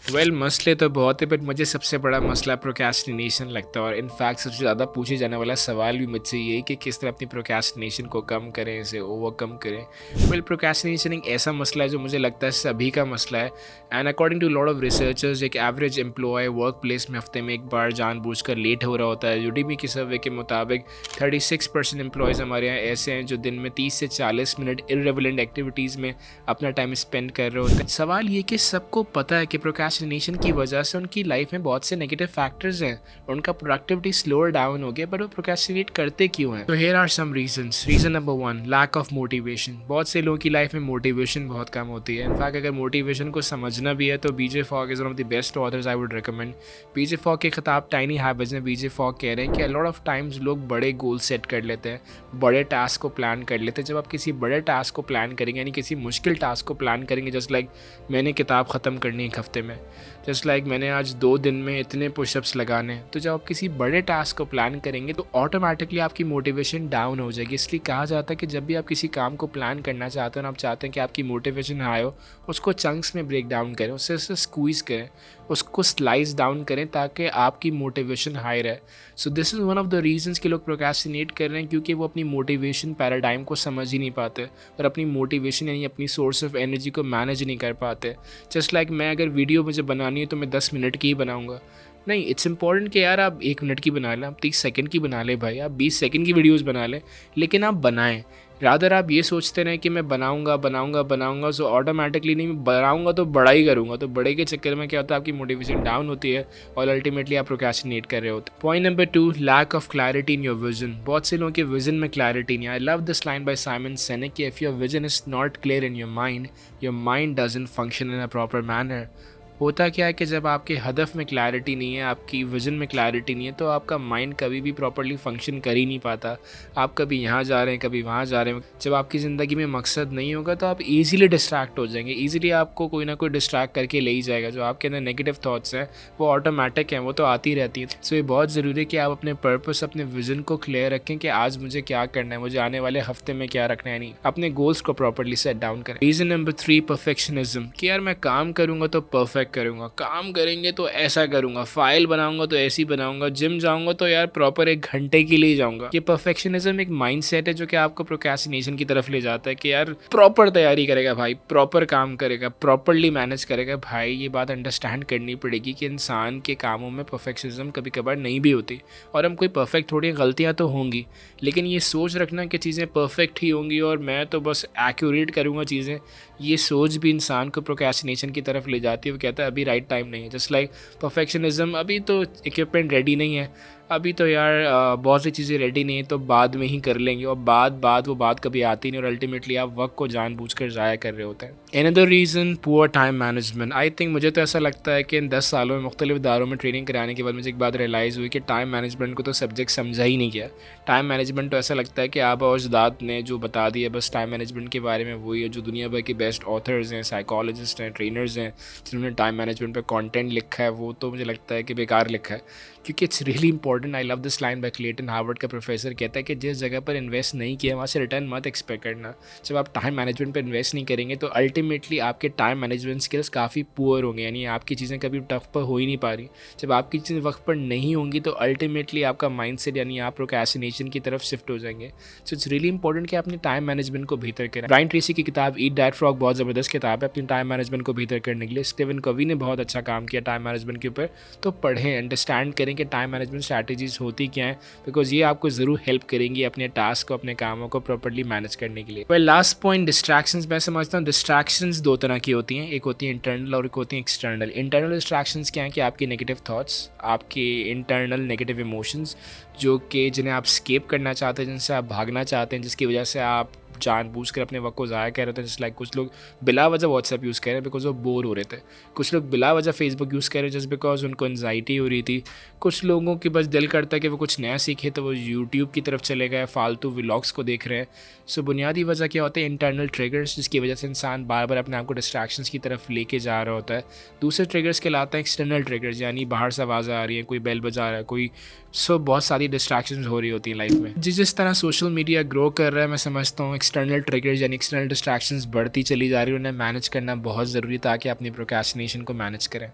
मसले तो बहुत है, बट मुझे सबसे बड़ा मसला प्रोक्रेस्टिनेशन लगता है। और इनफैक्ट सबसे ज़्यादा पूछे जाने वाला सवाल भी मुझसे ये है कि किस तरह अपनी प्रोक्रेस्टिनेशन को कम करें, इसे ओवरकम करें। प्रोक्रेस्टिनेशन एक ऐसा मसला है जो मुझे लगता है सभी का मसला है। And according to lot of researchers, एक एवरेज एम्प्लॉय वर्क प्लेस में हफ्ते में एक बार जानबूझकर लेट हो रहा होता है। यूडीमी की सर्वे के मुताबिक 36% एम्प्लॉयज़ हमारे यहाँ ऐसे हैं जो दिन में 30 से 40 मिनट इररिलेवेंट एक्टिविटीज़ में अपना टाइम स्पेंड कर रहे होते हैं। सवाल ये कि सबको पता है कि प्रोक्रेस्टिनेशन की वजह से उनकी लाइफ में बहुत से नेगेटिव फैक्टर्स हैं, उनका प्रोडक्टिविटी स्लोअर डाउन हो गया, बट वो प्रोक्रेस्टिनेट करते क्यों हैं? तो here are some reasons. Reason number 1, lack of motivation. बहुत से लोगों की लाइफ में मोटिवेशन बहुत कम होती है। इनफैक्ट अगर मोटिवेशन को समझना भी है तो B J Fogg is one of the best authors I would recommend. B J Fogg के खिताब टाइनी हैबिट्स में बीजे फॉग कह रहे हैं कि अ लॉट ऑफ टाइम्स लोग बड़े गोल सेट कर लेते हैं, बड़े टास्क को प्लान कर लेते हैं। जब आप किसी बड़े टास्क को प्लान करेंगे, यानी किसी मुश्किल टास्क को प्लान करेंगे, जस्ट लाइक मैंने किताब ख़त्म करनी एक हफ्ते में, जस्ट लाइक मैंने आज 2 दिन में इतने पुशअप्स लगाने, तो जब आप किसी बड़े टास्क को प्लान करेंगे तो ऑटोमेटिकली आपकी मोटिवेशन डाउन हो जाएगी। इसलिए कहा जाता है कि जब भी आप किसी काम को प्लान करना चाहते हो और आप चाहते हैं कि आपकी मोटिवेशन हाई हो, उसको चंक्स में ब्रेक डाउन करें, उससे स्क्वीज़ करें, उसको स्लाइस डाउन करें ताकि आपकी मोटिवेशन हाई रहे। So this is one of the reasons कि लोग प्रोक्रेस्टिनेट कर रहे हैं, क्योंकि वो अपनी मोटिवेशन पैराडाइम को समझ ही नहीं पाते और अपनी मोटिवेशन यानी अपनी सोर्स ऑफ एनर्जी को मैनेज नहीं कर पाते। जस्ट लाइक मैं अगर वीडियो मुझे बनानी है तो मैं 10 मिनट की ही बनाऊंगा। नहीं, इट्स इंपॉर्टेंट कि यार आप 1 मिनट की बना लें, आप 30 सेकंड की बना लें भाई, आप 20 सेकंड की वीडियोस बना लें, लेकिन आप बनाएं। रादर आप ये सोचते रहें कि मैं बनाऊंगा सो ऑटोमेटिकली नहीं, मैं बनाऊंगा तो बड़ा ही करूंगा, तो बड़े के चक्कर में क्या होता है, आपकी मोटिवेशन डाउन होती है और अल्टीमेटली आप प्रोक्रेस्टिनेट कर रहे होते हैं। Point number 2, lack of clarity in your vision. बहुत से लोगों के विजन में क्लैरिटी नहीं है। I love this line by Simon Sinek कि if your vision is not clear in your mind doesn't function in a proper manner. होता क्या है कि जब आपके हदफ में क्लैरिटी नहीं है, आपकी विज़न में क्लैरिटी नहीं है, तो आपका माइंड कभी भी प्रॉपर्ली फंक्शन कर ही नहीं पाता। आप कभी यहाँ जा रहे हैं, कभी वहाँ जा रहे हैं। जब आपकी ज़िंदगी में मकसद नहीं होगा तो आप ईज़िली डिस्ट्रैक्ट हो जाएंगे। ईज़िली आपको कोई ना कोई डिस्ट्रैक्ट करके ले ही जाएगा। जो आपके अंदर नेगेटिव थाट्स हैं वो ऑटोमेटिक हैं, वो तो आती रहती है। सो ये बहुत ज़रूरी है कि आप अपने पर्पस, अपने विज़न को क्लियर रखें कि आज मुझे क्या करना है, मुझे आने वाले हफ्ते में क्या रखना है। नहीं, अपने गोल्स को प्रॉपर्ली सेट डाउन करें। Reason number 3, perfectionism. कि यार मैं काम करूँगा तो परफेक्ट करूँगा, काम करेंगे तो ऐसा करूँगा, फाइल बनाऊँगा तो ऐसी बनाऊँगा, जिम जाऊँगा तो यार प्रॉपर 1 घंटे के लिए जाऊँगा। ये परफेक्शनिज्म एक माइंडसेट है जो कि आपको प्रोक्रेस्टिनेशन की तरफ ले जाता है कि यार प्रॉपर तैयारी करेगा भाई, प्रॉपर काम करेगा, प्रॉपरली मैनेज करेगा। भाई ये बात अंडरस्टैंड करनी पड़ेगी कि इंसान के कामों में परफेक्शनिज्म कभी कभार नहीं भी होती, और हम कोई परफेक्ट थोड़ी, गलतियाँ तो होंगी, लेकिन ये सोच रखना कि चीज़ें परफेक्ट ही होंगी और मैं तो बस एक्यूरेट करूँगा चीज़ें, ये सोच भी इंसान को प्रोक्रेस्टिनेशन की तरफ ले जाती है। वो कहता है अभी राइट टाइम नहीं है। जस्ट लाइक परफेक्शनिज्म, अभी तो इक्विपमेंट रेडी नहीं है, अभी तो यार बहुत सी चीज़ें रेडी नहीं है, तो बाद में ही कर लेंगे, और वो बात कभी आती नहीं और अल्टीमेटली आप वक्त को जानबूझकर ज़ाया कर रहे होते हैं। Another reason, poor time management. I think मुझे तो ऐसा लगता है कि इन 10 सालों में मुख्तलिफ इदारों में ट्रेनिंग कराने के बाद मुझे एक बात रियलाइज़ हुई कि टाइम मैनेजमेंट को तो सब्जेक्ट समझा ही नहीं गया। टाइम मैनेजमेंट तो ऐसा लगता है कि आप और अजदाद ने जो बता दिया बस टाइम मैनेजमेंट के बारे में, वही है जो दुनिया भर के बेस्ट ऑथर्स हैं, साइकोलॉजिस्ट हैं, ट्रेनर्स हैं, जिन्होंने टाइम मैनेजमेंट पर कॉन्टेंट लिखा है, वो तो मुझे लगता है कि बेकार लिखा है, क्योंकि it's really important. I love this line bye Clayton Harvard का प्रोफेसर कहता है कि जिस जगह पर इन्वेस्ट नहीं किया वहाँ से रिटर्न मत एक्सपेक्ट करना। जब आप टाइम मैनेजमेंट पर इन्वेस्ट नहीं करेंगे तो अल्टीमेटली आपके टाइम मैनेजमेंट स्किल्स काफ़ी पुअर होंगे, यानी आपकी चीज़ें कभी टफ पर हो ही नहीं पा रही। जब आपकी चीज़ें वक्त पर नहीं होंगी तो अल्टीमेटली आपका माइंड सेट यानी आप प्रोक्रेस्टिनेशन की तरफ शिफ्ट हो जाएंगे। सो इट्स रियली इंपॉर्टेंट कि अपने टाइम मैनेजमेंट को बेहतर करें। ब्रायन ट्रेसी की किताब ईट डैट फ्रॉग बहुत ज़बरदस्त किताब है अपनी टाइम मैनेजमेंट को बेहतर करने के लिए। स्टीवन कवी ने बहुत अच्छा काम किया टाइम मैनेजमेंट के ऊपर, तो पढ़ें, अंडरस्टैंड करें कि टाइम मैनेजमेंट स्ट्रैटेजीज होती क्या हैं, बिकॉज ये आपको ज़रूर हेल्प करेंगी अपने टास्क को, अपने कामों को प्रॉपर्ली मैनेज करने के लिए। Last point, distractions. मैं समझता हूँ डिस्ट्रैक्शंस 2 तरह की होती हैं, एक होती है इंटरनल और एक होती है एक्सटर्नल। इंटरनल डिस्ट्रैक्शंस क्या हैं कि आपकी नेगेटिव थॉट्स, आपके इंटरनल नेगेटिव इमोशंस जो कि जिन्हें आप स्केप करना चाहते हैं, जिनसे आप भागना चाहते हैं, जिसकी वजह से आप जानबूझकर अपने वक्त को ज़ाया कर रहे थे। जस्ट लाइक कुछ लोग बिला वजह व्हाट्सएप यूज़ कर रहे हैं बिकॉज वो बोर हो रहे थे, कुछ लोग बिला वजह फेसबुक यूज़ कर रहे हैं जस्ट बिकॉज उनको एनजाइटी हो रही थी, कुछ लोगों की बस दिल करता है कि वो कुछ नया सीखे तो वो यूट्यूब की तरफ चले गए, फालतू व्लॉग्स को देख रहे हैं। सो बुनियादी वजह क्या होता है, इंटरनल ट्रिगर्स, जिसकी वजह से इंसान बार बार अपने आप को डिस्ट्रैक्शंस की तरफ लेके जा रहा होता है। दूसरे ट्रिगर्स कहलाते हैं एक्सटर्नल ट्रिगर्स, यानी बाहर से आवाज़ें आ रही हैं, कोई बेल बजा रहा है, कोई बहुत सारी डिस्ट्रैक्शंस हो रही होती हैं लाइफ में। जिस तरह सोशल मीडिया ग्रो कर रहा है, मैं समझता हूँ एक्सटर्नल ट्रिगर्स यानी एक्सटर्नल डिस्ट्रैक्शंस बढ़ती चली जा रही है, उन्हें मैनेज करना बहुत ज़रूरी ताकि अपनी प्रोक्रेस्टिनेशन को मैनेज करें।